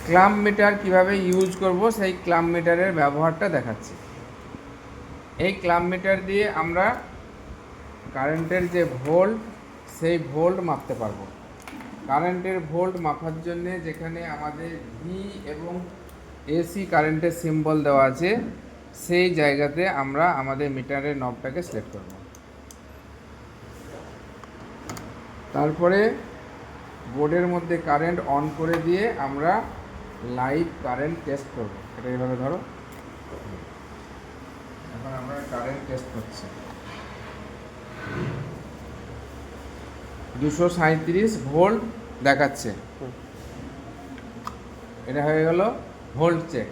Clamp metre কিভাবে use করব সেই ক্লাম্প মিটারের ব্যবহারটা দেখাচ্ছি। এই ক্লাম্প মিটার দিয়ে আমরা কারেন্টের যে ভোল্ট সেই ভোল্ট মাপতে পারবো। কারেন্টের ভোল্ট মাপার জন্যে যেখানে আমাদের ভি এবং এসি কারেন্টের সিম্বল দেওয়া আছে সেই জায়গাতে আমরা আমাদের মিটারের নবটাকে সিলেক্ট করব। তারপরে বোর্ডের মধ্যে কারেন্ট অন করে দিয়ে আমরা লাইভ কারেন্ট টেস্ট করব। এটা এইভাবে ধরো, এখন আমরা কারেন্ট টেস্ট করছি। 237 ভোল্ট দেখাচ্ছে, এটা হয়ে গেল ভোল্ট চেক।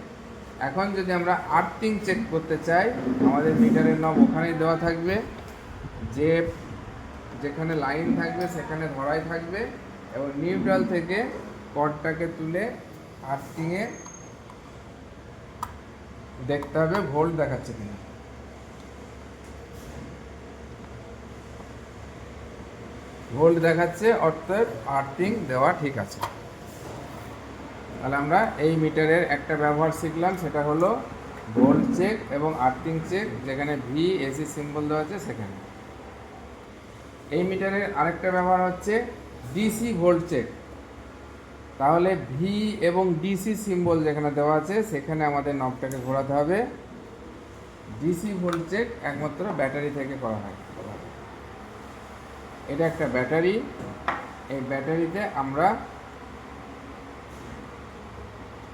এখন যদি আমরা আর্থিং চেক করতে চাই, আমাদের মিটারের নব ওখানেই দেওয়া থাকবে, যে যেখানে লাইন থাকবে সেখানে ধরাই থাকবে এবং নিউট্রাল থেকে কর্ডটাকে তুলে আর্থিংয়ে দেখতে হবে ভোল্ট দেখাচ্ছে কিনা। ভোল্ট দেখাচ্ছে, অর্থাৎ আর্থিং দেওয়া ঠিক আছে। তাহলে আমরা এই মিটারের একটা ব্যবহার শিখলাম, সেটা হলো ভোল্ট চেক এবং আর্থিং চেক, যেখানে ভি এসি সিম্বল দেওয়া আছে সেখানে। এই মিটারের আরেকটা ব্যবহার হচ্ছে ডিসি ভোল্ট চেক। তাহলে ভি এবং ডিসি সিম্বল যেখানে দেওয়া আছে সেখানে আমাদের নবটাকে ঘোরাতে হবে। ডিসি ভোল্ট চেক একমাত্র ব্যাটারি থেকে করা হয়। এটা একটা ব্যাটারি, এই ব্যাটারিতে আমরা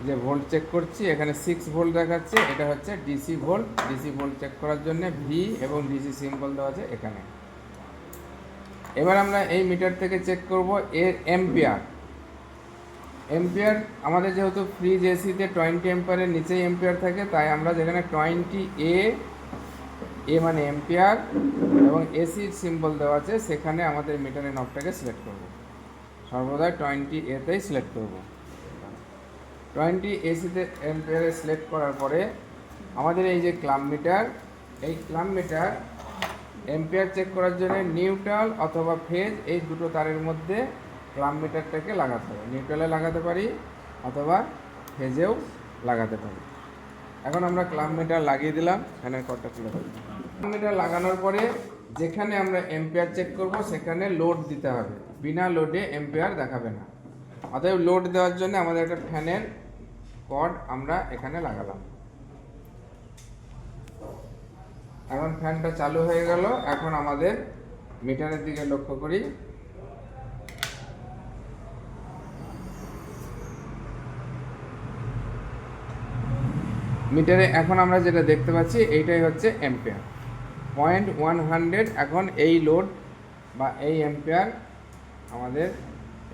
যে ভোল্ট চেক করছি এখানে 6 ভোল্ট দেখাচ্ছে, এটা হচ্ছে DC volt. DC volt check করার জন্য ভি এবং ডিসি সিম্বল দেওয়া আছে এখানে। এবার আমরা এই মিটার থেকে চেক করব এর এম্পিয়ার। এম্পিয়ার আমাদের যেহেতু ফ্রিজ এসিতে 20 এম্পিয়ারের নিচেই এম্পিয়ার থাকে, তাই আমরা যেখানে 20 এ মানে এম্পিয়ার এবং এসির সিম্বল দেওয়া আছে সেখানে আমাদের মিটারের নবটাকে সিলেক্ট করব। সর্বদা 20 এতেই সিলেক্ট করব। 20 এসিতে এম্পিয়ারে সিলেক্ট করার পরে আমাদের এই যে ক্লাম্প মিটার, এই ক্লাম্প মিটার এম্পিয়ার চেক করার জন্য নিউট্রাল অথবা ফেজ এই দুটো তারের মধ্যে ক্লাম্প মিটারটাকে লাগাতে হবে। নিউট্রালে লাগাতে পারি অথবা ফেজেও লাগাতে পারি। এখন আমরা ক্লাম্প মিটার লাগিয়ে দিলাম, ফ্যানের কর্ডটা খুলে দেবো। ক্লাম্প মিটার লাগানোর পরে যেখানে আমরা এম্পিয়ার চেক করব সেখানে লোড দিতে হবে, বিনা লোডে এম্পিয়ার দেখাবে না। অতএব লোড দেওয়ার জন্য আমাদের একটা ফ্যানের কর্ড আমরা এখানে লাগালাম। এখন ফ্যানটা চালু হয়ে গেল। এখন আমাদের মিটারের দিকে লক্ষ্য করি, মিটারে এখন আমরা যেটা দেখতে পাচ্ছি এইটাই হচ্ছে এম্পিয়ার 0.100। এখন এই লোড বা এই এম্পিয়ার আমাদের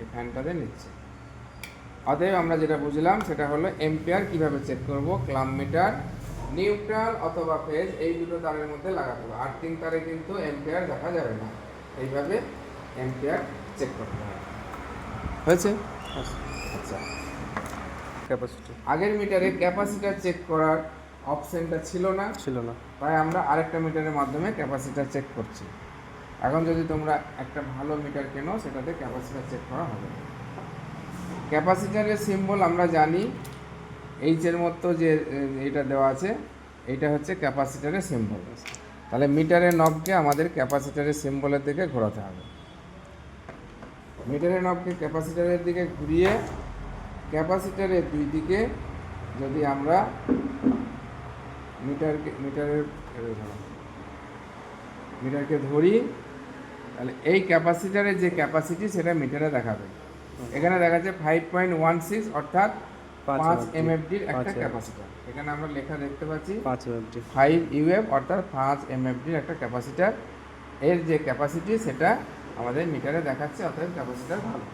এই ফ্যানটাতে নিচ্ছে। অতএব আমরা যেটা বুঝলাম সেটা হলো এম্পিয়ার কিভাবে চেক করব। ক্লাম্প মিটার নিউট্রাল অথবা ফেজ এই দুটো তারের মধ্যে লাগাতে হবে। আর্থিং তারে কিন্তু এম্পিয়ার দেখা যাবে না। এইভাবে এম্পিয়ার চেক করতে হবে। হয়েছে? আচ্ছা, ক্যাপাসিটি আগের মিটারে ক্যাপাসিটার চেক করার অপশনটা ছিল না, তাই আমরা আরেকটা মিটারের মাধ্যমে ক্যাপাসিটার চেক করছি। এখন যদি তোমরা একটা ভালো মিটার কেনো সেটাতে ক্যাপাসিটার চেক করা হবে। ক্যাপাসিটারের সিম্বল আমরা জানি, এইচের মতো যে এটা দেওয়া আছে এইটা হচ্ছে ক্যাপাসিটারের সিম্বল। তাহলে মিটারের নবকে আমাদের ক্যাপাসিটারের সিম্বলের দিকে ঘোরাতে হবে। মিটারের নবকে ক্যাপাসিটারের দিকে ঘুরিয়ে ক্যাপাসিটারের দুই দিকে যদি আমরা মিটারকে ধরি, তাহলে এই ক্যাপাসিটারের যে ক্যাপাসিটি সেটা মিটারে দেখাবে। এখানে দেখাচ্ছে 5.16 অর্থাৎ 5 এমএফডির একটা ক্যাপাসিটার। এখানে আমরা লেখা দেখতে পাচ্ছি 5 ইউএফ অর্থাৎ 5 এমএফডির একটা ক্যাপাসিটার। এর যে ক্যাপাসিটি সেটা আমাদের মিটারে দেখাচ্ছে, অর্থাৎ ক্যাপাসিটার ভালো।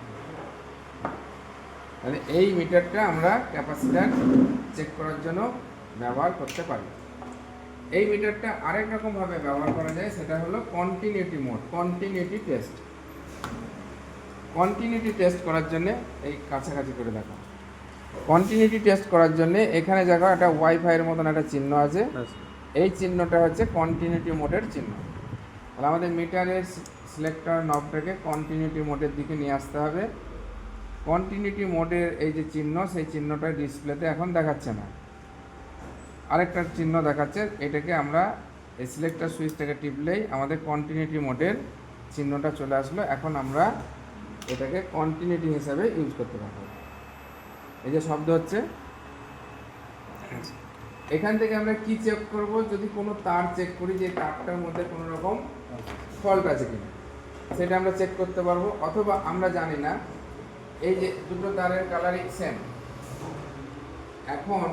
তাহলে এই মিটারটা আমরা ক্যাপাসিটার চেক করার জন্য ব্যবহার করতে পারি। এই মিটারটা আরেক রকমভাবে ব্যবহার করা যায়, সেটা হলো continuity mode, continuity test. Continuity test করার জন্য এই কাছাকাছি করে দেখো, কন্টিনিউটি টেস্ট করার জন্য এখানে দেখো একটা ওয়াইফাইয়ের মতন একটা চিহ্ন আছে। এই চিহ্নটা হচ্ছে কন্টিনিউটি মোডের চিহ্ন। তাহলে আমাদের মিটারের সিলেক্টর নবটাকে কন্টিনিউটি মোডের দিকে নিয়ে আসতে হবে। কন্টিনিউটি মোডের এই যে চিহ্ন, সেই চিহ্নটা ডিসপ্লেতে এখন দেখাচ্ছে না, আরেকটা চিহ্ন দেখাচ্ছে। এটাকে আমরা এই সিলেক্টর সুইচটাকে টিপলেই আমাদের কন্টিনিউটি মোডের চিহ্নটা চলে আসলো। এখন আমরা এটাকে কন্টিনিউটি হিসাবে ইউজ করতে পারবো। এই যে শব্দ হচ্ছে, এখান থেকে আমরা কি চেক করব? যদি কোনো তার চেক করি যে তারটার মধ্যে কোনো রকম ফল্ট আছে কিনা, সেটা আমরা চেক করতে পারবো। অথবা আমরা জানি না এই যে দুটো তারের কালারিং সেম, এখন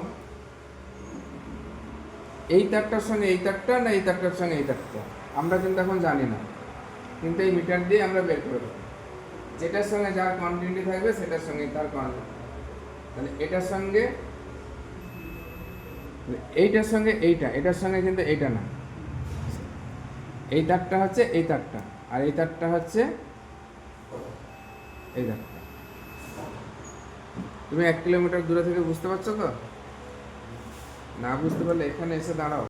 এই তারটার সঙ্গে এই তারটা না এই তারটার সঙ্গে এই তারটা আমরা কিন্তু এখন জানি না, কিন্তু এই মিটার দিয়ে আমরা বের করে দেবো। যেটার সঙ্গে যার কন্টিনিউটি থাকবে সেটার সঙ্গে তার কন্টিনিউটি, তাহলে এটার সঙ্গে এইটার সঙ্গে এইটা, এটার সঙ্গে কিন্তু এইটা না। এই তারটা হচ্ছে এই তারটা, আর এই তারটা হচ্ছে এই তারটা। তুমি 1 কিলোমিটার দূরে থেকে বুঝতে পারছো তো? না বুঝতে পারলে এখানে এসে দাঁড়াও।